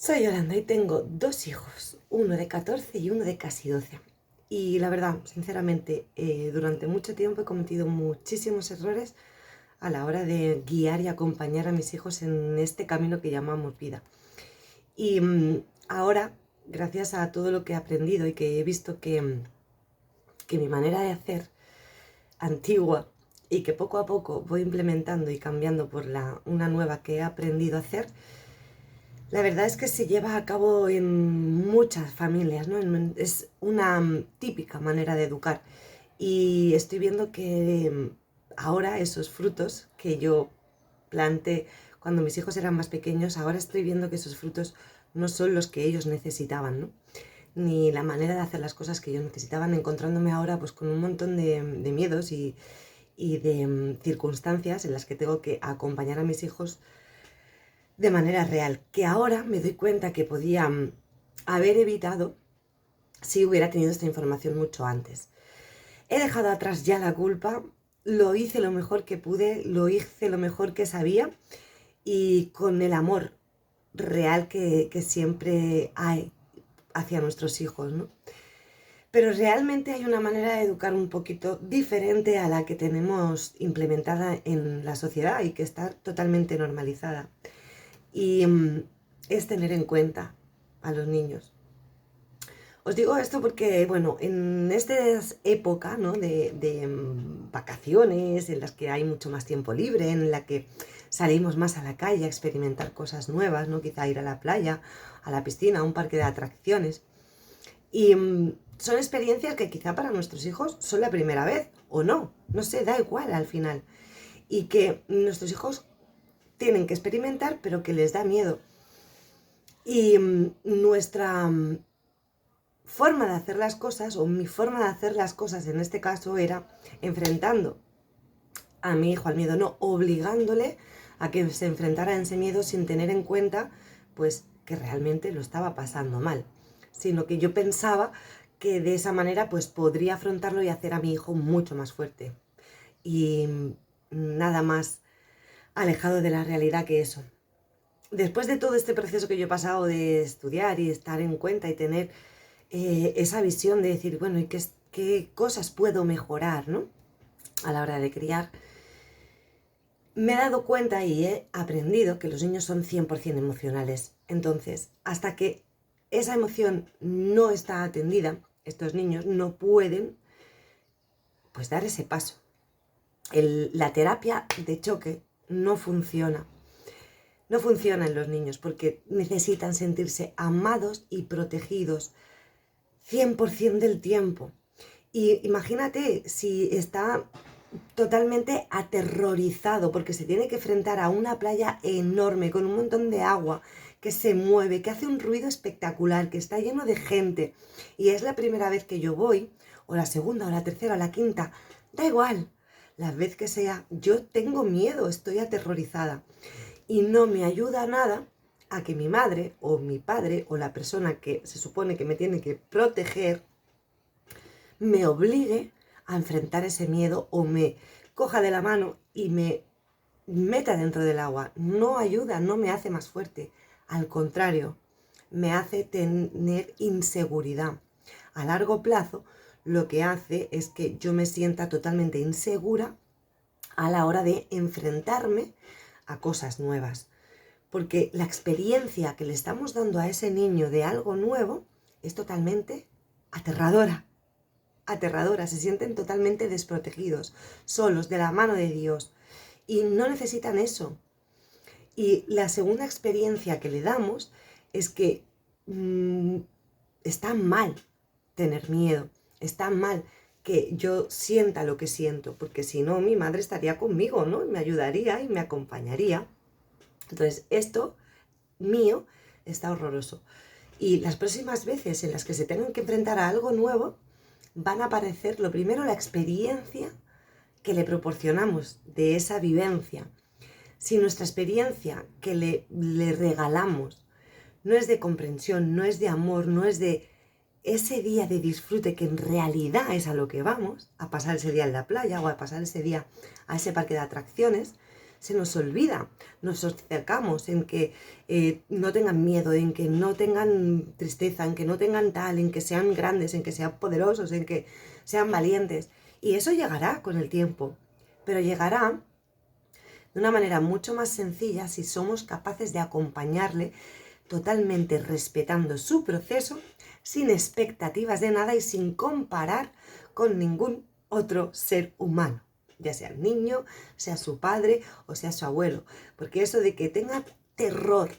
Soy Yolanda y tengo dos hijos, uno de 14 y uno de casi 12. Y la verdad, sinceramente, durante mucho tiempo he cometido muchísimos errores a la hora de guiar y acompañar a mis hijos en este camino que llamamos vida. Y ahora, gracias a todo lo que he aprendido y que he visto que mi manera de hacer antigua y que poco a poco voy implementando y cambiando por una nueva que he aprendido a hacer, la verdad es que se lleva a cabo en muchas familias, ¿no? Es una típica manera de educar. Y estoy viendo que ahora esos frutos que yo planté cuando mis hijos eran más pequeños, ahora estoy viendo que esos frutos no son los que ellos necesitaban, ¿no? Ni la manera de hacer las cosas que ellos necesitaban, encontrándome ahora pues con un montón de miedos y de circunstancias en las que tengo que acompañar a mis hijos de manera real, que ahora me doy cuenta que podía haber evitado si hubiera tenido esta información mucho antes. He dejado atrás ya la culpa, lo hice lo mejor que pude, lo hice lo mejor que sabía y con el amor real que siempre hay hacia nuestros hijos, ¿no? Pero realmente hay una manera de educar un poquito diferente a la que tenemos implementada en la sociedad y que está totalmente normalizada. Y es tener en cuenta a los niños. Os digo esto porque, bueno, en esta época, ¿no? de vacaciones, en las que hay mucho más tiempo libre, en la que salimos más a la calle a experimentar cosas nuevas, ¿no? Quizá ir a la playa, a la piscina, a un parque de atracciones. Y son experiencias que quizá para nuestros hijos son la primera vez, o no, no sé, da igual al final. Y que nuestros hijos tienen que experimentar, pero que les da miedo. Y nuestra forma de hacer las cosas, o mi forma de hacer las cosas en este caso, era enfrentando a mi hijo al miedo, no obligándole a que se enfrentara a ese miedo sin tener en cuenta pues que realmente lo estaba pasando mal, sino que yo pensaba que de esa manera pues podría afrontarlo y hacer a mi hijo mucho más fuerte y nada más alejado de la realidad que eso. Después de todo este proceso que yo he pasado de estudiar y estar en cuenta y tener esa visión de decir, bueno, ¿y qué cosas puedo mejorar, ¿no? A la hora de criar, me he dado cuenta y he aprendido que los niños son 100% emocionales. Entonces, hasta que esa emoción no está atendida, estos niños no pueden pues dar ese paso. La terapia de choque no funciona. No funciona en los niños porque necesitan sentirse amados y protegidos 100% del tiempo. Y imagínate si está totalmente aterrorizado porque se tiene que enfrentar a una playa enorme con un montón de agua que se mueve, que hace un ruido espectacular, que está lleno de gente y es la primera vez que yo voy, o la segunda, o la tercera, o la quinta, da igual, la vez que sea, yo tengo miedo, estoy aterrorizada y no me ayuda nada a que mi madre o mi padre o la persona que se supone que me tiene que proteger me obligue a enfrentar ese miedo o me coja de la mano y me meta dentro del agua. No ayuda, no me hace más fuerte. Al contrario, me hace tener inseguridad. A largo plazo, lo que hace es que yo me sienta totalmente insegura a la hora de enfrentarme a cosas nuevas. Porque la experiencia que le estamos dando a ese niño de algo nuevo es totalmente aterradora. Aterradora, se sienten totalmente desprotegidos, solos, de la mano de Dios, y no necesitan eso. Y la segunda experiencia que le damos es que está mal tener miedo, está mal que yo sienta lo que siento, porque si no mi madre estaría conmigo, ¿no? Me ayudaría y me acompañaría. Entonces esto mío está horroroso. Y las próximas veces en las que se tengan que enfrentar a algo nuevo, van a aparecer, lo primero, la experiencia que le proporcionamos de esa vivencia. Si nuestra experiencia que le regalamos no es de comprensión, no es de amor, no es de ese día de disfrute que en realidad es a lo que vamos, a pasar ese día en la playa o a pasar ese día a ese parque de atracciones, se nos olvida, nos acercamos en que no tengan miedo, en que no tengan tristeza, en que no tengan tal, en que sean grandes, en que sean poderosos, en que sean valientes. Y eso llegará con el tiempo, pero llegará de una manera mucho más sencilla si somos capaces de acompañarle totalmente respetando su proceso, sin expectativas de nada y sin comparar con ningún otro ser humano, ya sea el niño, sea su padre o sea su abuelo. Porque eso de que tenga terror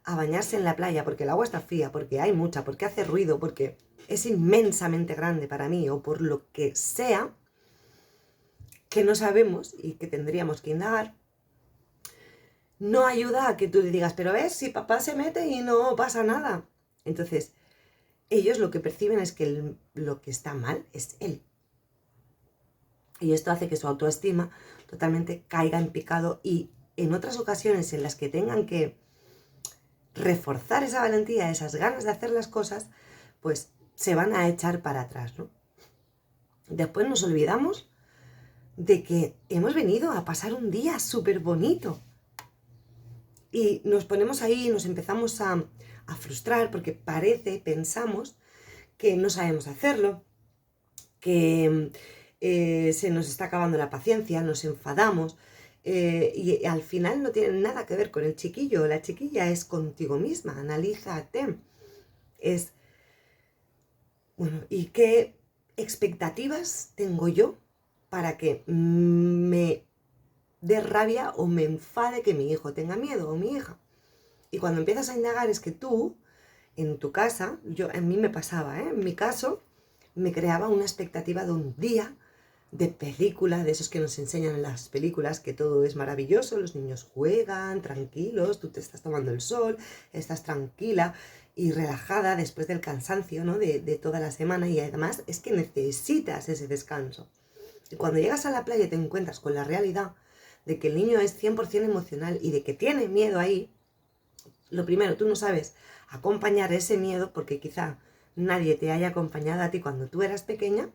a bañarse en la playa porque el agua está fría, porque hay mucha, porque hace ruido, porque es inmensamente grande para mí o por lo que sea, que no sabemos y que tendríamos que indagar, no ayuda a que tú le digas, pero ves, si papá se mete y no pasa nada. Entonces, ellos lo que perciben es que lo que está mal es él. Y esto hace que su autoestima totalmente caiga en picado y en otras ocasiones en las que tengan que reforzar esa valentía, esas ganas de hacer las cosas, pues se van a echar para atrás, ¿no? Después nos olvidamos de que hemos venido a pasar un día súper bonito. Y nos ponemos ahí y nos empezamos a frustrar porque pensamos que no sabemos hacerlo, que se nos está acabando la paciencia, nos enfadamos y al final no tiene nada que ver con el chiquillo o la chiquilla, es contigo misma, analízate. Bueno, ¿y qué expectativas tengo yo para que me dé rabia o me enfade que mi hijo tenga miedo o mi hija? Y cuando empiezas a indagar es que tú, en tu casa, a mí me pasaba, en mi caso, me creaba una expectativa de un día de película, de esos que nos enseñan en las películas, que todo es maravilloso, los niños juegan tranquilos, tú te estás tomando el sol, estás tranquila y relajada después del cansancio, ¿no? de toda la semana, y además es que necesitas ese descanso. Y cuando llegas a la playa y te encuentras con la realidad de que el niño es 100% emocional y de que tiene miedo ahí, lo primero, tú no sabes acompañar ese miedo porque quizá nadie te haya acompañado a ti cuando tú eras pequeña.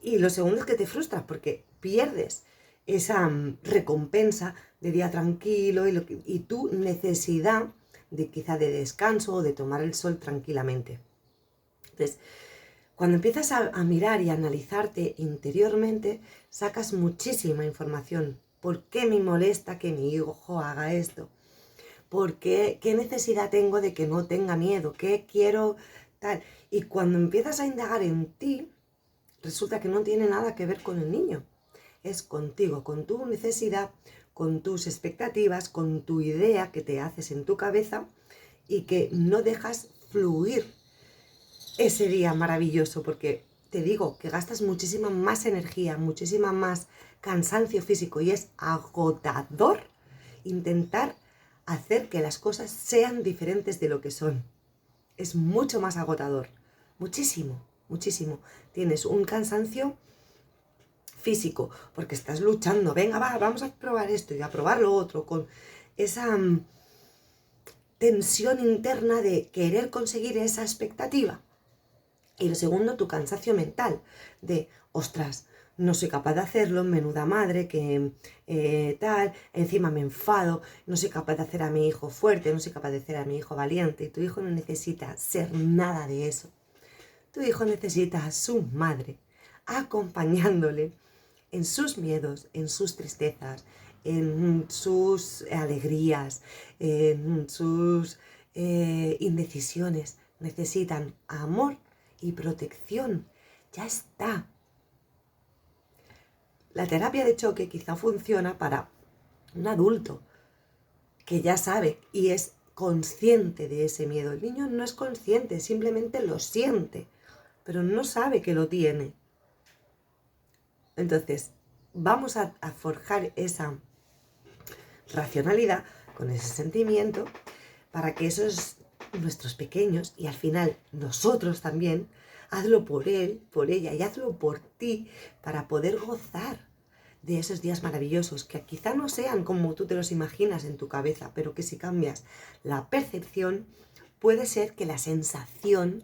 Y lo segundo es que te frustras porque pierdes esa recompensa de día tranquilo y tu necesidad de quizá de descanso o de tomar el sol tranquilamente. Entonces, cuando empiezas a mirar y a analizarte interiormente, sacas muchísima información. ¿Por qué me molesta que mi hijo haga esto? ¿Por qué? ¿Qué necesidad tengo de que no tenga miedo? ¿Qué quiero tal? Y cuando empiezas a indagar en ti, resulta que no tiene nada que ver con el niño. Es contigo, con tu necesidad, con tus expectativas, con tu idea que te haces en tu cabeza y que no dejas fluir ese día maravilloso, porque te digo que gastas muchísima más energía, muchísima más cansancio físico y es agotador intentar hacer que las cosas sean diferentes de lo que son. Es mucho más agotador, muchísimo, muchísimo. Tienes un cansancio físico porque estás luchando, venga, vamos a probar esto y a probar lo otro, con esa tensión interna de querer conseguir esa expectativa. Y lo segundo, tu cansancio mental de, ostras, no soy capaz de hacerlo, menuda madre, que tal, encima me enfado, no soy capaz de hacer a mi hijo fuerte, no soy capaz de hacer a mi hijo valiente. Y tu hijo no necesita ser nada de eso. Tu hijo necesita a su madre acompañándole en sus miedos, en sus tristezas, en sus alegrías, en sus indecisiones. Necesitan amor y protección. Ya está. La terapia de choque quizá funciona para un adulto que ya sabe y es consciente de ese miedo. El niño no es consciente, simplemente lo siente, pero no sabe que lo tiene. Entonces, vamos a forjar esa racionalidad con ese sentimiento para que esos nuestros pequeños y al final nosotros también, hazlo por él, por ella y hazlo por ti para poder gozar de esos días maravillosos que quizá no sean como tú te los imaginas en tu cabeza, pero que si cambias la percepción puede ser que la sensación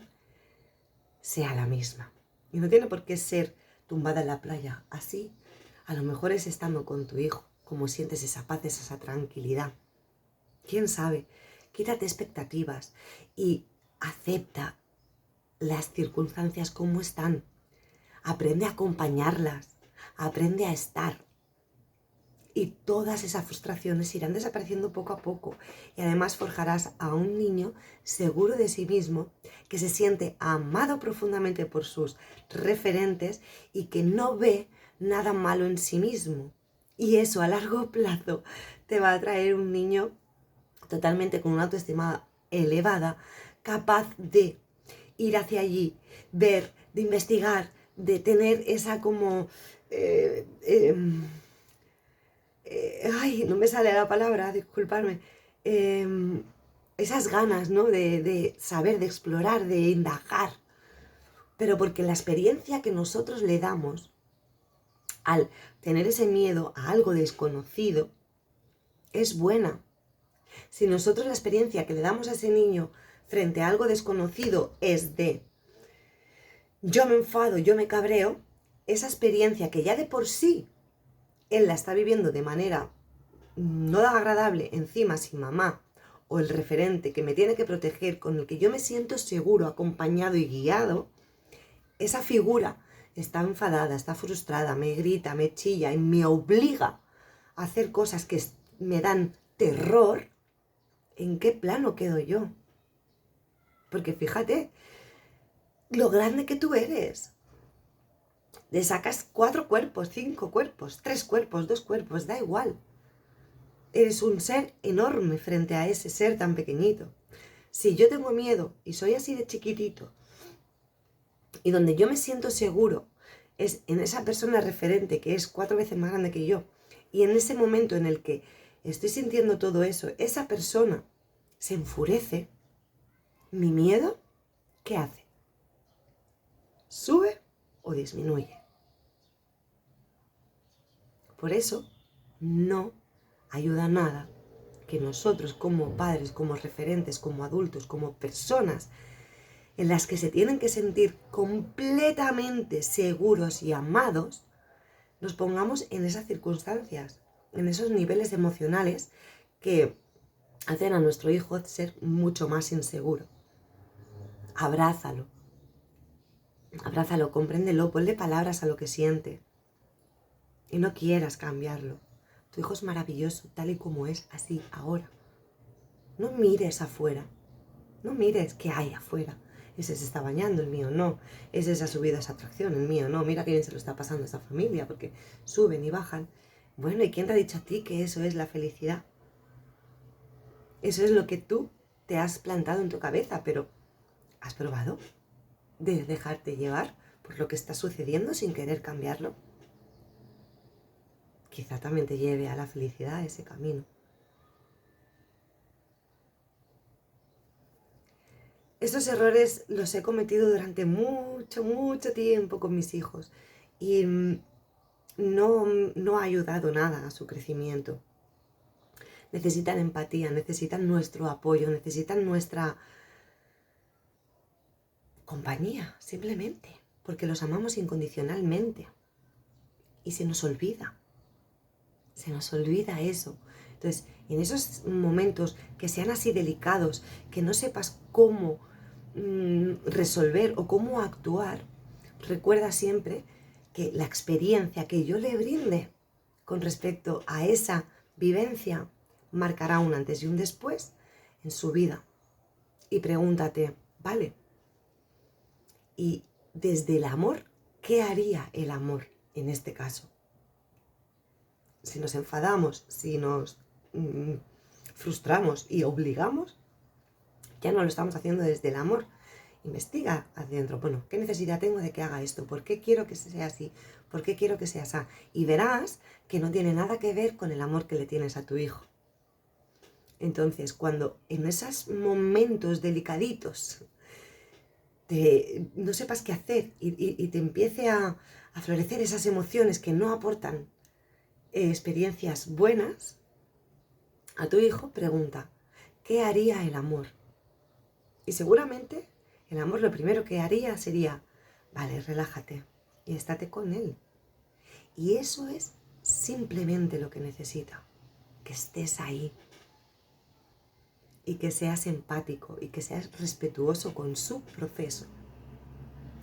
sea la misma. Y no tiene por qué ser tumbada en la playa. Así, a lo mejor es estando con tu hijo, cómo sientes esa paz, esa tranquilidad. ¿Quién sabe? Quítate expectativas y acepta las circunstancias como están. Aprende a acompañarlas, aprende a estar. Y todas esas frustraciones irán desapareciendo poco a poco. Y además forjarás a un niño seguro de sí mismo, que se siente amado profundamente por sus referentes y que no ve nada malo en sí mismo. Y eso a largo plazo te va a traer un niño totalmente con una autoestima elevada, capaz de ir hacia allí, ver, de investigar, de tener esa como... ay, no me sale la palabra, disculpadme. Esas ganas, ¿no? De saber, de explorar, de indagar. Pero porque la experiencia que nosotros le damos al tener ese miedo a algo desconocido es buena. Si nosotros la experiencia que le damos a ese niño frente a algo desconocido es de yo me enfado, yo me cabreo, esa experiencia que ya de por sí él la está viviendo de manera no agradable, encima sin mamá o el referente que me tiene que proteger, con el que yo me siento seguro, acompañado y guiado, esa figura está enfadada, está frustrada, me grita, me chilla y me obliga a hacer cosas que me dan terror. ¿En qué plano quedo yo? Porque fíjate lo grande que tú eres. Le sacas 4 cuerpos, 5 cuerpos, 3 cuerpos, 2 cuerpos, da igual. Eres un ser enorme frente a ese ser tan pequeñito. Si yo tengo miedo y soy así de chiquitito, y donde yo me siento seguro es en esa persona referente que es 4 veces más grande que yo, y en ese momento en el que estoy sintiendo todo eso, esa persona se enfurece, mi miedo, ¿qué hace? ¿Sube o disminuye? Por eso no ayuda nada que nosotros como padres, como referentes, como adultos, como personas en las que se tienen que sentir completamente seguros y amados, nos pongamos en esas circunstancias, en esos niveles emocionales que hacen a nuestro hijo ser mucho más inseguro. Abrázalo, abrázalo, compréndelo, ponle palabras a lo que siente y no quieras cambiarlo. Tu hijo es maravilloso, tal y como es, así, ahora. No mires afuera, no mires qué hay afuera. Ese se está bañando, el mío no. Ese se ha subido a esa atracción, el mío no. Mira qué bien se lo está pasando a esa familia, porque suben y bajan. Bueno, ¿y quién te ha dicho a ti que eso es la felicidad? Eso es lo que tú te has plantado en tu cabeza, pero ¿has probado de dejarte llevar por lo que está sucediendo sin querer cambiarlo? Quizá también te lleve a la felicidad ese camino. Estos errores los he cometido durante mucho tiempo con mis hijos y no ha ayudado nada a su crecimiento. Necesitan empatía, necesitan nuestro apoyo, necesitan nuestra compañía, simplemente, porque los amamos incondicionalmente. Y se nos olvida eso. Entonces, en esos momentos que sean así delicados, que no sepas cómo resolver o cómo actuar, recuerda siempre que la experiencia que yo le brinde con respecto a esa vivencia marcará un antes y un después en su vida. Y pregúntate, ¿vale? Y desde el amor, ¿qué haría el amor en este caso? Si nos enfadamos, si nos frustramos y obligamos, ya no lo estamos haciendo desde el amor. Investiga adentro, bueno, ¿qué necesidad tengo de que haga esto? ¿Por qué quiero que sea así? ¿Por qué quiero que sea así? Y verás que no tiene nada que ver con el amor que le tienes a tu hijo. Entonces, cuando en esos momentos delicaditos no sepas qué hacer y te empiece a florecer esas emociones que no aportan experiencias buenas, a tu hijo pregunta, ¿qué haría el amor? Y seguramente el amor lo primero que haría sería, vale, relájate y estate con él. Y eso es simplemente lo que necesita, que estés ahí y que seas empático y que seas respetuoso con su proceso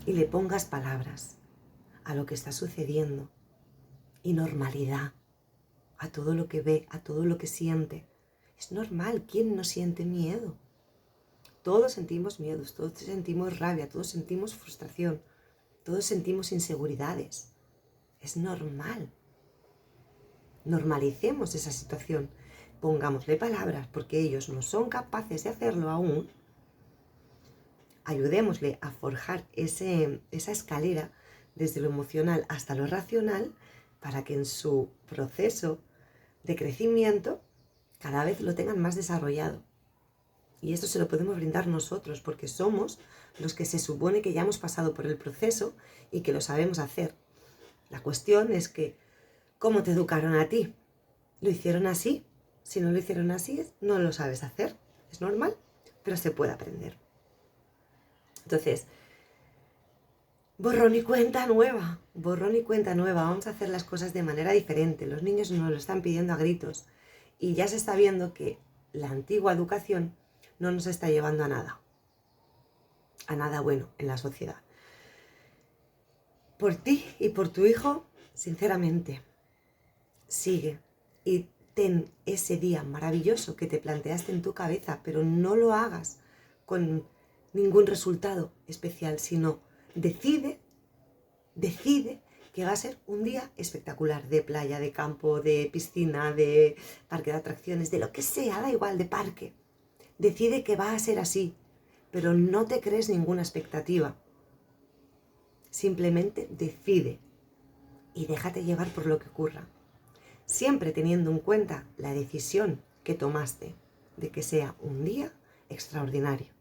y le pongas palabras a lo que está sucediendo y normalidad a todo lo que ve, a todo lo que siente. Es normal, ¿quién no siente miedo? Todos sentimos miedos, todos sentimos rabia, todos sentimos frustración, todos sentimos inseguridades. Es normal. Normalicemos esa situación, pongámosle palabras porque ellos no son capaces de hacerlo aún. Ayudémosle a forjar esa escalera desde lo emocional hasta lo racional para que en su proceso de crecimiento cada vez lo tengan más desarrollado. Y esto se lo podemos brindar nosotros porque somos los que se supone que ya hemos pasado por el proceso y que lo sabemos hacer. La cuestión es que, ¿cómo te educaron a ti? ¿Lo hicieron así? Si no lo hicieron así, no lo sabes hacer. Es normal, pero se puede aprender. Entonces, borrón y cuenta nueva, borrón y cuenta nueva. Vamos a hacer las cosas de manera diferente. Los niños nos lo están pidiendo a gritos. Y ya se está viendo que la antigua educación no nos está llevando a nada bueno en la sociedad. Por ti y por tu hijo, sinceramente, sigue y ten ese día maravilloso que te planteaste en tu cabeza, pero no lo hagas con ningún resultado especial, sino decide que va a ser un día espectacular, de playa, de campo, de piscina, de parque de atracciones, de lo que sea, da igual, de parque. Decide que va a ser así, pero no te crees ninguna expectativa. Simplemente decide y déjate llevar por lo que ocurra. Siempre teniendo en cuenta la decisión que tomaste de que sea un día extraordinario.